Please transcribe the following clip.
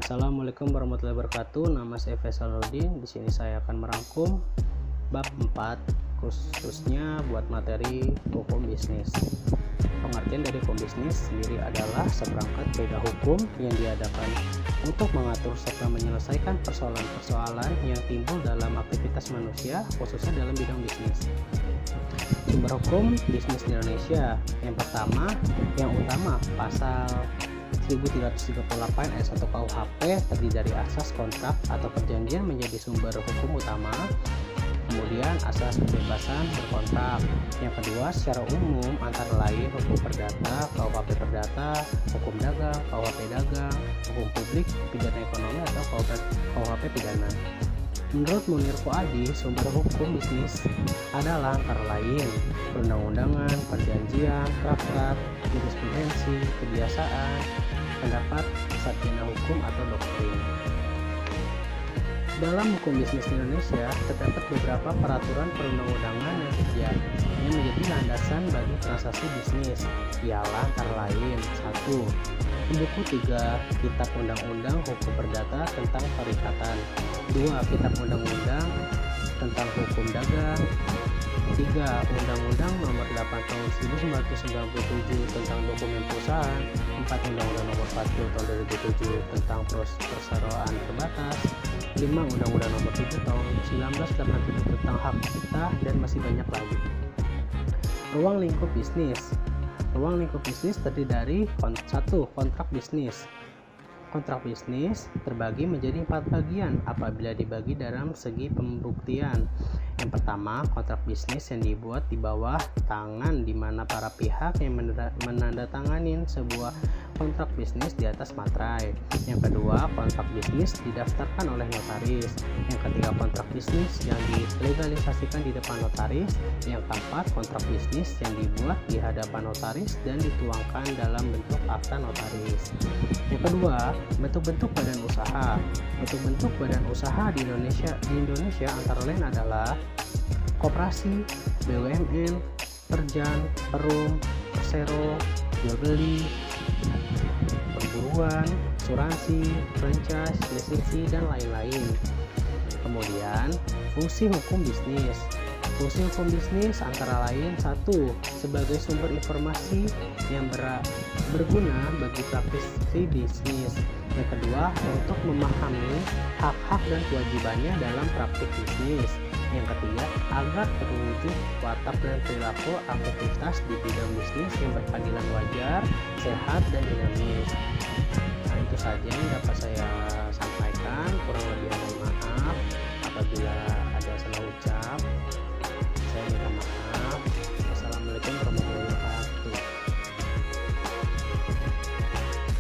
Assalamualaikum warahmatullahi wabarakatuh. Nama saya Faisal Nurdin. Di sini saya akan merangkum bab 4 khususnya buat materi hukum bisnis. Pengertian dari hukum bisnis sendiri adalah seperangkat kaedah hukum yang diadakan untuk mengatur serta menyelesaikan persoalan-persoalan yang timbul dalam aktivitas manusia, khususnya dalam bidang bisnis. Sumber hukum bisnis di Indonesia yang utama pasal 1338 ayat 1 KUHP terdiri dari asas kontrak atau perjanjian menjadi sumber hukum utama. Kemudian asas kebebasan berkontrak. Yang kedua, secara umum antara lain hukum perdata, KUHP perdata, hukum dagang, KUHP dagang, hukum publik, pidana ekonomi atau KUHP pidana. Menurut Munir Fuadi, sumber hukum bisnis adalah antara lain perundang-undangan, perjanjian, traktat, jurisprudensi, kebiasaan, pendapat, sarjana hukum atau doktrin. Dalam hukum bisnis di Indonesia terdapat beberapa peraturan perundang-undangan yang menjadi landasan bagi transaksi bisnis. Ialah antara lain 1. Buku 3 Kitab Undang-Undang Hukum Perdata tentang Perikatan. 2. Kitab Undang-Undang tentang Hukum Dagang. 3. Undang-Undang Nomor 8 Tahun 1997 tentang Dokumen Perusahaan. 4. Undang-Undang Nomor 40 Tahun 2007 tentang Perseroan Terbatas. 5. Undang-Undang Nomor 7 Tahun 1987 tentang Hak Cipta, dan masih banyak lagi. Ruang lingkup bisnis. Ruang lingkup bisnis terdiri dari 1. Kontrak bisnis. Kontrak bisnis terbagi menjadi 4 bagian apabila dibagi dalam segi pembuktian. Yang pertama, kontrak bisnis yang dibuat di bawah tangan di mana para pihak yang menandatangani sebuah kontrak bisnis di atas materai. Yang kedua, kontrak bisnis didaftarkan oleh notaris. Yang ketiga, kontrak bisnis yang dilegalisasikan di depan notaris. Yang keempat, kontrak bisnis yang dibuat di hadapan notaris dan dituangkan dalam bentuk akta notaris. Yang kedua, bentuk-bentuk badan usaha. Bentuk-bentuk badan usaha di Indonesia antara lain adalah koperasi, BUMN, perjan, perum, persero, jual beli, perburuan, asuransi, franchise, lisensi, dan lain-lain. Kemudian, fungsi hukum bisnis. Fungsi hukum bisnis antara lain 1. Sebagai sumber informasi yang berguna bagi praktisi bisnis. Yang kedua, untuk memahami hak-hak dan kewajibannya dalam praktik bisnis. Yang ketiga, agar terwujud watak dan perilaku aktivitas di bidang bisnis yang berkeadilan, wajar, sehat, dan dinamis. Nah, itu saja yang dapat saya sampaikan. Kurang lebih